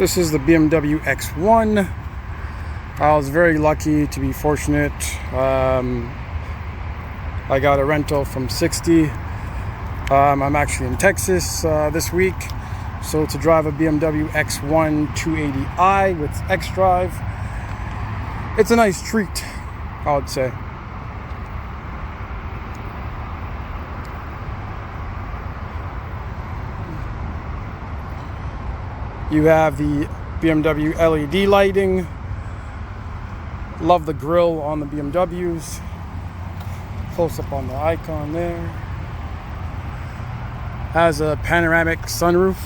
This is the BMW X1. I was very lucky to be fortunate. I got a rental from 60. I'm actually in Texas this week. So to drive a BMW X1 280i with xDrive, it's a nice treat, I would say. You have the BMW LED lighting. Love the grille on the BMWs. Close up on the icon there. Has a panoramic sunroof.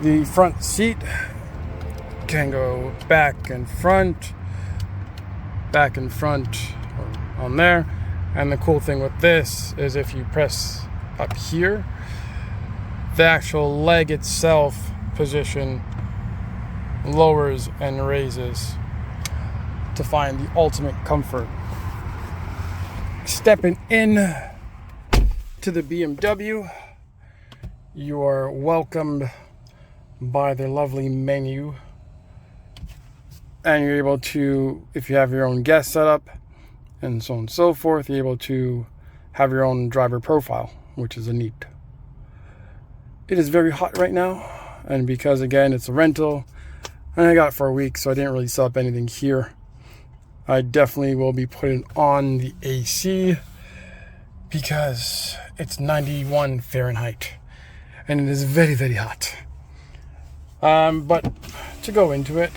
The front seat can go back and front on there. And the cool thing with this is if you press up here, the actual leg itself position lowers and raises to find the ultimate comfort. Stepping in to the BMW, you are welcomed by their lovely menu, and you're able to, if you have your own guest setup and so on and so forth, you're able to have your own driver profile, which is a neat. It is very hot right now, and because again it's a rental and I got it for a week, so I didn't really set up anything here. I definitely will be putting on the AC because it's 91 Fahrenheit and it is very, very hot. But to go into it,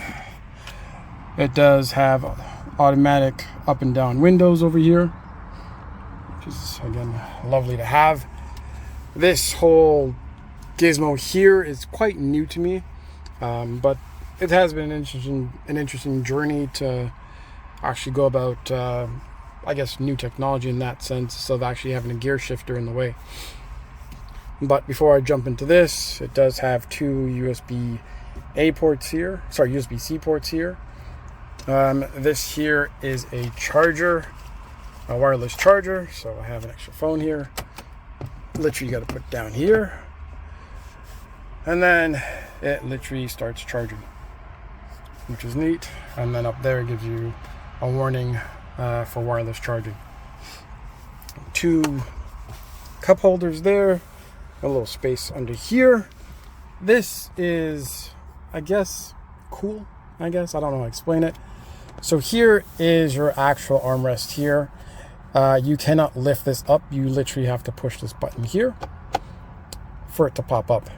it does have automatic up and down windows over here, which is again lovely to have. This whole gizmo here is quite new to me, but it has been an interesting journey to actually go about I guess new technology in that sense of actually having a gear shifter in the way. But before I jump into this, it does have two USB-C ports here. This here is a charger, a wireless charger, so I have an extra phone here. Literally you got to put down here, and then it literally starts charging, which is neat. And then up there it gives you a warning for wireless charging. Two cup holders there, a little space under here. This is, I guess, cool. I don't know how to explain it. So here is your actual armrest here. You cannot lift this up. You literally have to push this button here for it to pop up.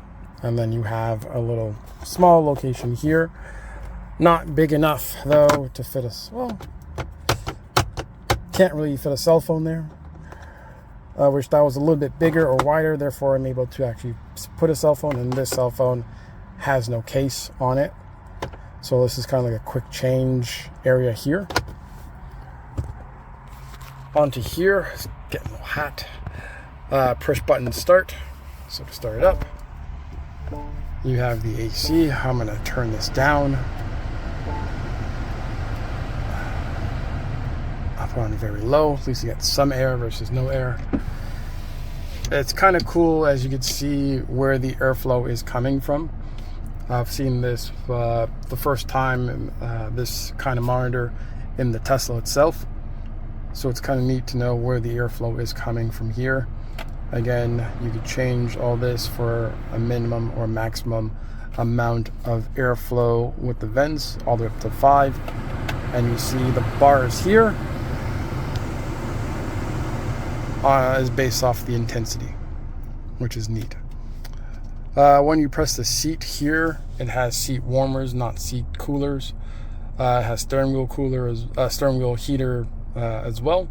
And then you have a little small location here. Not big enough though to fit us. Well, can't really fit a cell phone there. Wish that was a little bit bigger or wider. Therefore, I'm able to actually put a cell phone, and this cell phone has no case on it. So this is kind of like a quick change area here. Onto here, it's getting a little hot. Push button to start. So to start it up, you have the AC. I'm going to turn this down. I'll put on very low. At least you get some air versus no air. It's kind of cool as you can see where the airflow is coming from. I've seen this the first time, this kind of monitor in the Tesla itself. So it's kind of neat to know where the airflow is coming from here. Again, you could change all this for a minimum or maximum amount of airflow with the vents, all the way up to 5. And you see the bars here is based off the intensity, which is neat. When you press the seat here, it has seat warmers, not seat coolers. It has steering wheel heater as well.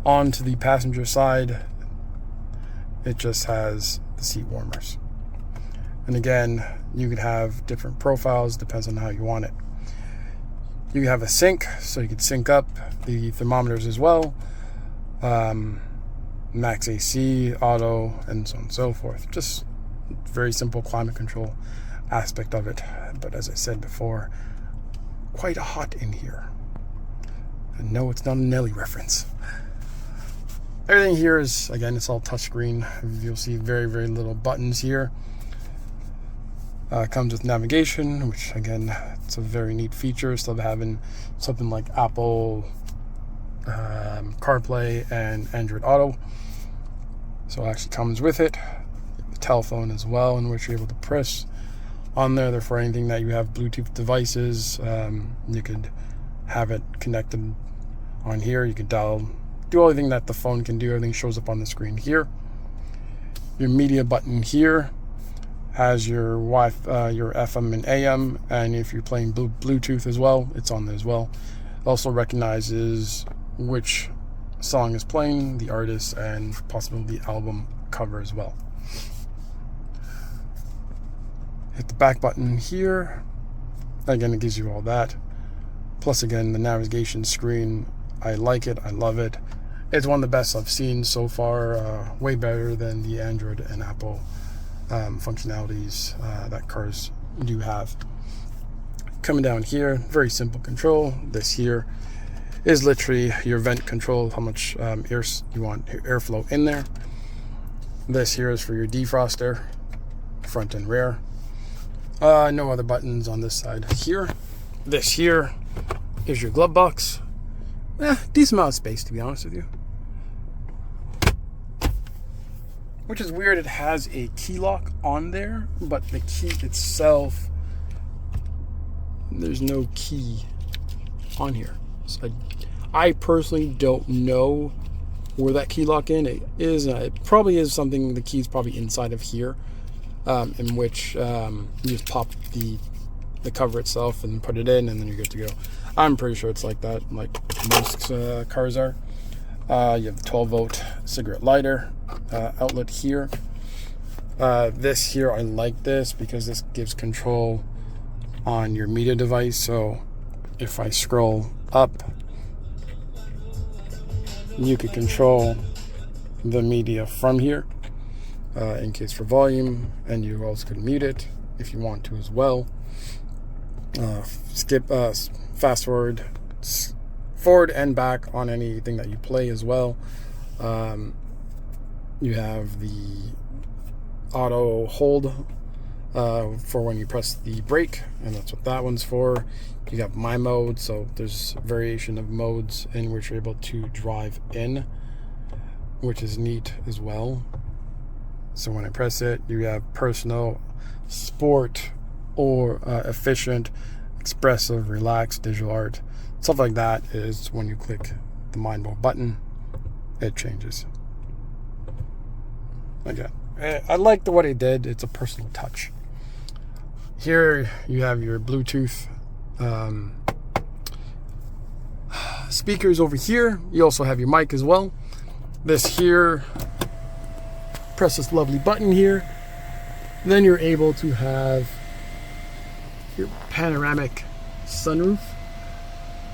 On to the passenger side, it just has the seat warmers. And again, you could have different profiles, depends on how you want it. You have a sync, so you could sync up the thermometers as well. Max AC, auto, and so on and so forth. Just very simple climate control aspect of it. But as I said before, quite hot in here. And no, it's not a Nelly reference. Everything here is, again, it's all touchscreen. You'll see very, very little buttons here. Comes with navigation, which again, it's a very neat feature. Instead of having something like Apple CarPlay and Android Auto, so it actually comes with it. The telephone as well, in which you're able to press on there. Therefore, anything that you have Bluetooth devices, you could have it connected on here. You could do everything that the phone can do. Everything shows up on the screen here. Your media button here has your Wi-Fi, your FM and AM, and if you're playing Bluetooth as well, it's on there as well. It also recognizes which song is playing, the artist, and possibly the album cover as well. Hit the back button here. Again, it gives you all that. Plus, again, the navigation screen. I like it. I love it. It's one of the best I've seen so far. Way better than the Android and Apple functionalities that cars do have. Coming down here, very simple control. This here is literally your vent control, how much air you want airflow in there. This here is for your defroster, front and rear. No other buttons on this side here. This here is your glove box. Decent amount of space, to be honest with you. Which is weird, it has a key lock on there, but the key itself, there's no key on here. So I personally don't know where that key lock in is. It probably is something, the key's probably inside of here, in which you just pop the cover itself and put it in, and then you're good to go. I'm pretty sure it's like that, like most cars are. You have the 12-volt cigarette lighter outlet here. This here, I like this because this gives control on your media device. So if I scroll up, you could control the media from here, in case for volume, and you also could mute it if you want to as well. Fast forward and back on anything that you play as well. You have the auto hold for when you press the brake, and that's what that one's for. You have my mode, so there's variation of modes in which you're able to drive in, which is neat as well. So when I press it, you have personal, sport, or efficient, expressive, relaxed, digital art. Stuff like that is when you click the mind mode button, it changes. Again, I like what it did. It's a personal touch. Here you have your Bluetooth speakers over here. You also have your mic as well. This here, press this lovely button here. Then you're able to have your panoramic sunroof,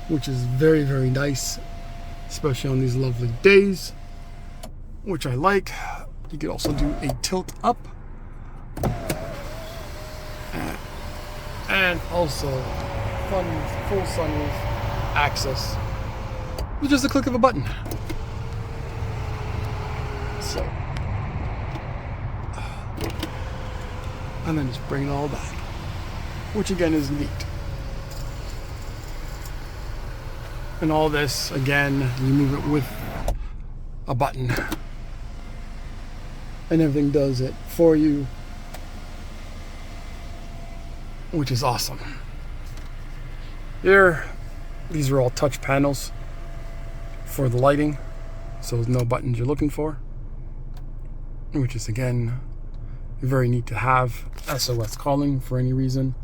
which is very, very nice, especially on these lovely days, which I like. You could also do a tilt up, and also full sunroof access with just a click of a button. So, and then just bring it all back, which again is neat. And all this, again, you move it with a button, and everything does it for you, which is awesome. Here, these are all touch panels for the lighting, so there's no buttons you're looking for, which is again very neat to have. SOS calling for any reason.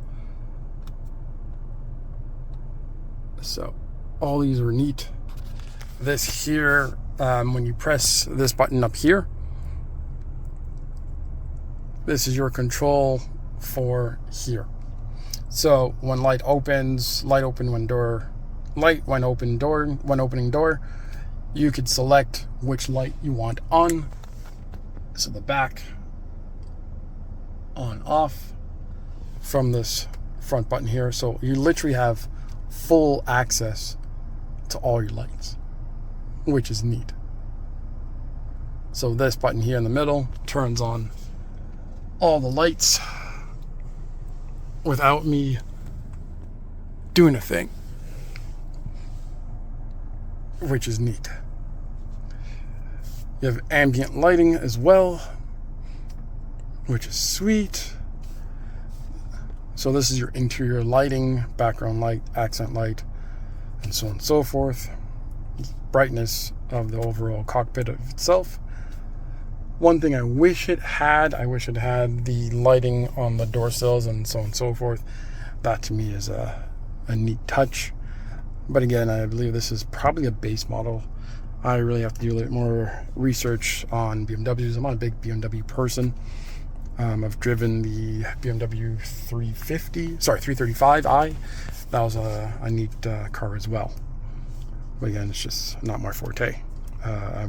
So all these are neat. This here, when you press this button up here, this is your control for here. So when light opens, when opening door, you could select which light you want on. So the back, on, off, from this front button here. So you literally have full access to all your lights, which is neat. So this button here in the middle turns on all the lights without me doing a thing, which is neat. You have ambient lighting as well, which is sweet. So this is your interior lighting, background light, accent light, and so on and so forth. Brightness of the overall cockpit of itself. One thing I wish it had the lighting on the door sills and so on and so forth. That to me is a neat touch. But again, I believe this is probably a base model. I really have to do a little more research on BMWs. I'm not a big BMW person. I've driven the BMW 335i. That was a neat car as well. But again, it's just not my forte. I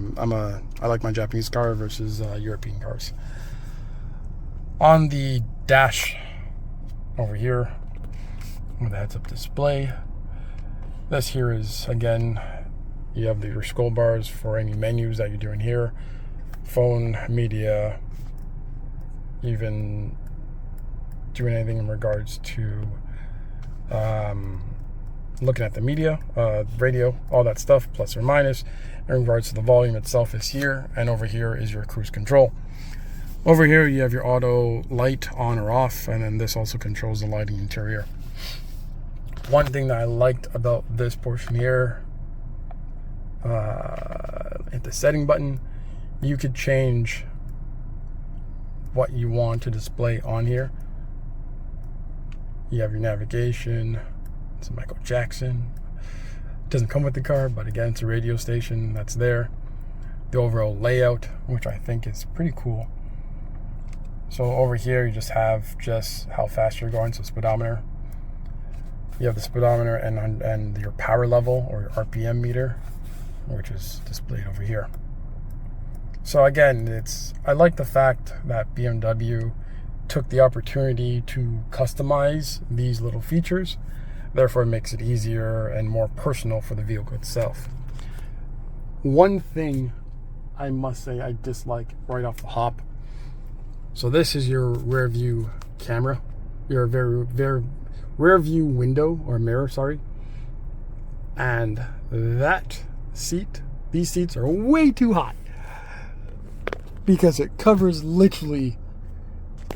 like my Japanese car versus European cars. On the dash over here, with the heads-up display, this here is, again, you have your scroll bars for any menus that you're doing here, phone, media, even doing anything in regards to looking at the media, radio, all that stuff, plus or minus. In regards to the volume itself is here, and over here is your cruise control. Over here you have your auto light on or off, and then this also controls the lighting interior. One thing that I liked about this portion here, at the setting button, you could change what you want to display on here. You have your navigation. It's Michael Jackson. Doesn't come with the car, but again, it's a radio station that's there. The overall layout, which I think is pretty cool. So over here you just have how fast you're going, so speedometer. You have the speedometer and your power level or your RPM meter, which is displayed over here. So again, I like the fact that BMW took the opportunity to customize these little features. Therefore, it makes it easier and more personal for the vehicle itself. One thing I must say I dislike right off the hop. So this is your rear view camera, your rear view window or mirror, sorry. And these seats are way too high because it covers literally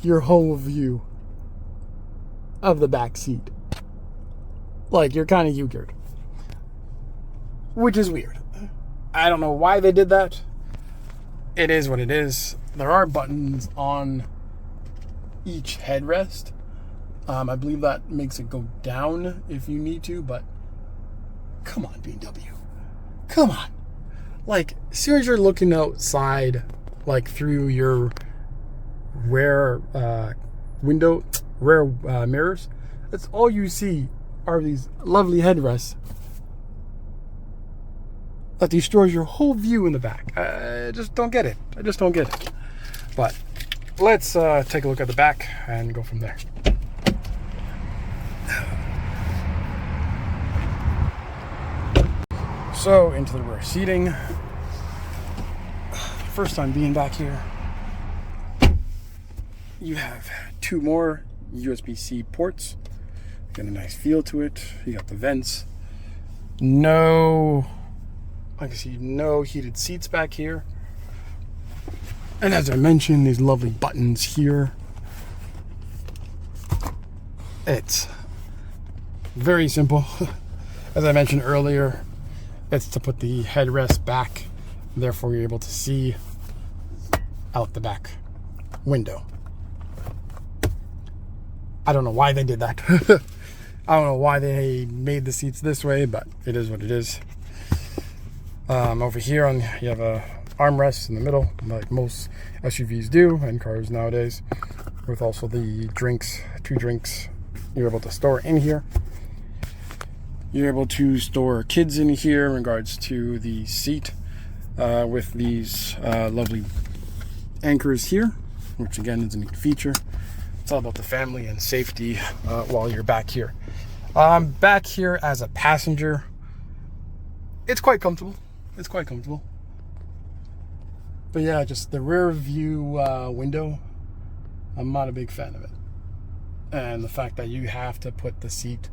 your whole view of the back seat. Like, you're kind of U-geared, which is weird. I don't know why they did that. It is what it is. There are buttons on each headrest. I believe that makes it go down if you need to, but come on, BMW. Come on. Like, as soon as you're looking outside, like through your rear mirrors, that's all you see are these lovely headrests that destroys your whole view in the back. I just don't get it. But let's take a look at the back and go from there. So into the rear seating. First time being back here. You have two more USB-C ports. Got a nice feel to it. You got the vents. I can see no heated seats back here. And as I mentioned, these lovely buttons here. It's very simple. As I mentioned earlier, it's to put the headrest back. Therefore, you're able to see out the back window. I don't know why they did that. I don't know why they made the seats this way, but it is what it is. Over here you have a armrest in the middle, like most SUVs do and cars nowadays, with also the two drinks you're able to store in here. You're able to store kids in here in regards to the seat, with these lovely anchors here, which again is a neat feature. It's all about the family and safety while you're back here. Back here as a passenger, it's quite comfortable. But yeah, just the rear view window, I'm not a big fan of it. And the fact that you have to put the seat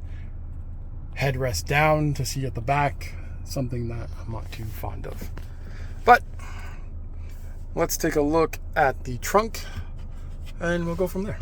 headrest down to see at the back, something that I'm not too fond of. But let's take a look at the trunk and we'll go from there.